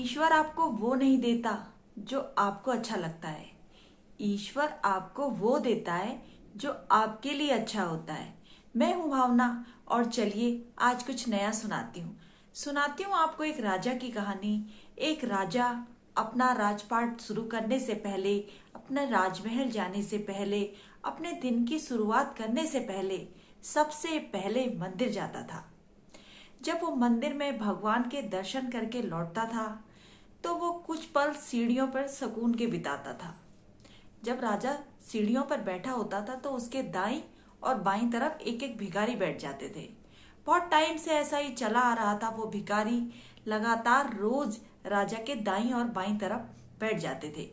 ईश्वर आपको वो नहीं देता जो आपको अच्छा लगता है। ईश्वर आपको वो देता है जो आपके लिए अच्छा होता है। मैं हूं भावना और चलिए आज कुछ नया सुनाती हूँ आपको एक राजा की कहानी। एक राजा अपना राजपाट शुरू करने से पहले, अपने राजमहल जाने से पहले, अपने दिन की शुरुआत करने से पहले सबसे पहले मंदिर जाता था। जब वो मंदिर में भगवान के दर्शन करके लौटता था तो वो कुछ पल सीढ़ियों पर सुकून के बिताता था। जब राजा सीढ़ियों पर बैठा होता था तो उसके दाईं और बाईं तरफ एक एक भिखारी बैठ जाते थे। बहुत टाइम से ऐसा ही चला आ रहा था। वो भिखारी लगातार रोज राजा के दाईं और बाईं तरफ बैठ जाते थे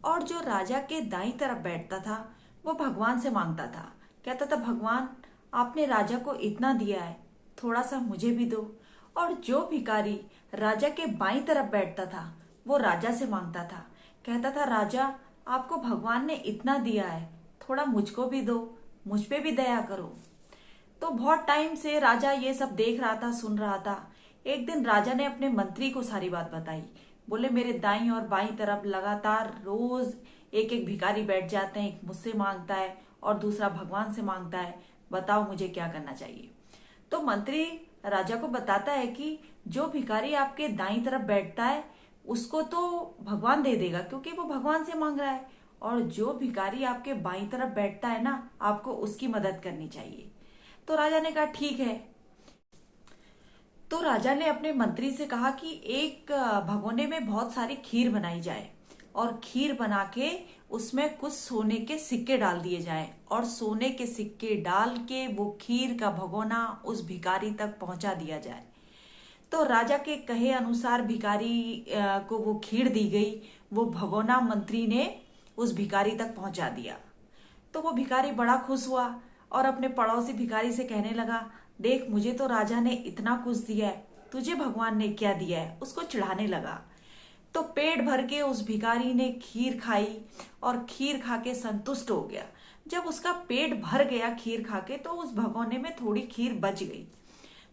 और जो राजा के दाईं तरफ बैठता था वो भगवान से मांगता था। कहता था, भगवान आपने राजा को इतना दिया है, थोड़ा सा मुझे भी दो। और जो भिखारी राजा के बाईं तरफ बैठता था वो राजा से मांगता था। कहता था, राजा आपको भगवान ने इतना दिया है, थोड़ा मुझको भी दो, मुझ पे भी दया करो। तो बहुत टाइम से राजा ये सब देख रहा था, सुन रहा था। एक दिन राजा ने अपने मंत्री को सारी बात बताई। बोले, मेरे दाईं और बाईं तरफ लगातार रोज एक एक भिखारी बैठ जाते हैं, एक मुझसे मांगता है और दूसरा भगवान से मांगता है, बताओ मुझे क्या करना चाहिए। तो मंत्री राजा को बताता है कि जो भिखारी आपके दाईं तरफ बैठता है उसको तो भगवान दे देगा क्योंकि वो भगवान से मांग रहा है, और जो भिखारी आपके बाईं तरफ बैठता है ना, आपको उसकी मदद करनी चाहिए। तो राजा ने कहा, ठीक है। तो राजा ने अपने मंत्री से कहा कि एक भगोने में बहुत सारी खीर बनाई जाए और खीर बना के उसमें कुछ सोने के सिक्के डाल दिए जाए और सोने के सिक्के डाल के वो खीर का भगोना उस भिखारी तक पहुंचा दिया जाए। तो राजा के कहे अनुसार भिखारी को वो खीर दी गई। वो भगोना मंत्री ने उस भिखारी तक पहुंचा दिया। तो वो भिखारी बड़ा खुश हुआ और अपने पड़ोसी भिखारी से कहने लगा, देख मुझे तो राजा ने इतना कुछ दिया है, तुझे भगवान ने क्या दिया है। उसको चिढ़ाने लगा। तो पेट भर के उस भिखारी ने खीर खाई और खीर खा के संतुष्ट हो गया। जब उसका पेट भर गया खीर खा के तो उस भगोने में थोड़ी खीर बच गई।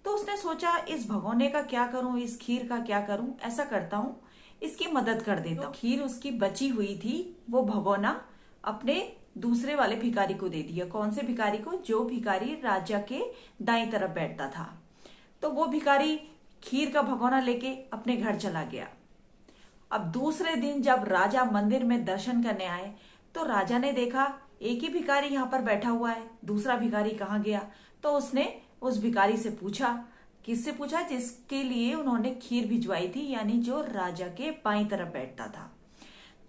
तो उसने सोचा, इस भगोने का क्या करूं, इस खीर का क्या करूं। ऐसा करता हूं, इसकी मदद कर देता हूं। खीर उसकी बची हुई थी वो भगोना अपने दूसरे वाले भिखारी को दे दिया। कौन से भिखारी को? जो भिखारी राजा के दाईं तरफ बैठता था। तो वो भिखारी खीर का भगोना लेके अपने घर चला गया। अब दूसरे दिन जब राजा मंदिर में दर्शन करने आए तो राजा ने देखा एक ही भिखारी यहाँ पर बैठा हुआ है, दूसरा भिखारी कहाँ गया। तो उसने उस भिखारी से पूछा। किससे पूछा? जिसके लिए उन्होंने खीर भिजवाई थी, यानी जो राजा के बाईं तरफ बैठता था।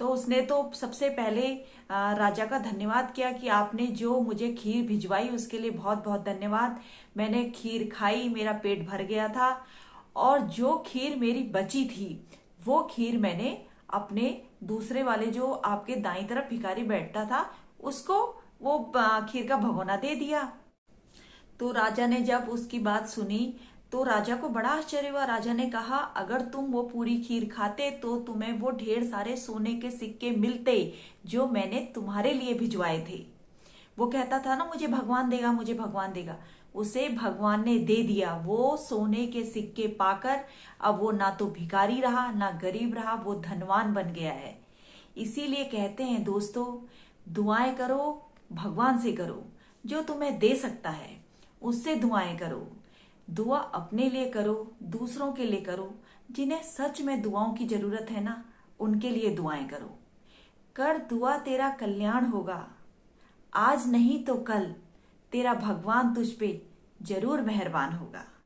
तो उसने तो सबसे पहले राजा का धन्यवाद किया कि आपने जो मुझे खीर भिजवाई उसके लिए बहुत बहुत धन्यवाद। मैंने खीर खाई, मेरा पेट भर गया था और जो खीर मेरी बची थी वो खीर मैंने अपने दूसरे वाले जो आपके दाईं तरफ भिखारी बैठता था उसको वो खीर का भगोना दे दिया। तो राजा ने जब उसकी बात सुनी तो राजा को बड़ा आश्चर्य हुआ। राजा ने कहा, अगर तुम वो पूरी खीर खाते तो तुम्हें वो ढेर सारे सोने के सिक्के मिलते जो मैंने तुम्हारे लिए भिजवाए थे। वो कहता था ना, मुझे भगवान देगा, मुझे भगवान देगा। उसे भगवान ने दे दिया। वो सोने के सिक्के पाकर अब वो ना तो भिखारी रहा ना गरीब रहा, वो धनवान बन गया है। इसीलिए कहते हैं दोस्तों, दुआएं करो, भगवान से करो। जो तुम्हें दे सकता है उससे दुआएं करो। दुआ अपने लिए करो, दूसरों के लिए करो। जिन्हें सच में दुआओं की जरूरत है ना, उनके लिए दुआएं करो। कर दुआ, तेरा कल्याण होगा। आज नहीं तो कल तेरा भगवान तुझ पे जरूर मेहरबान होगा।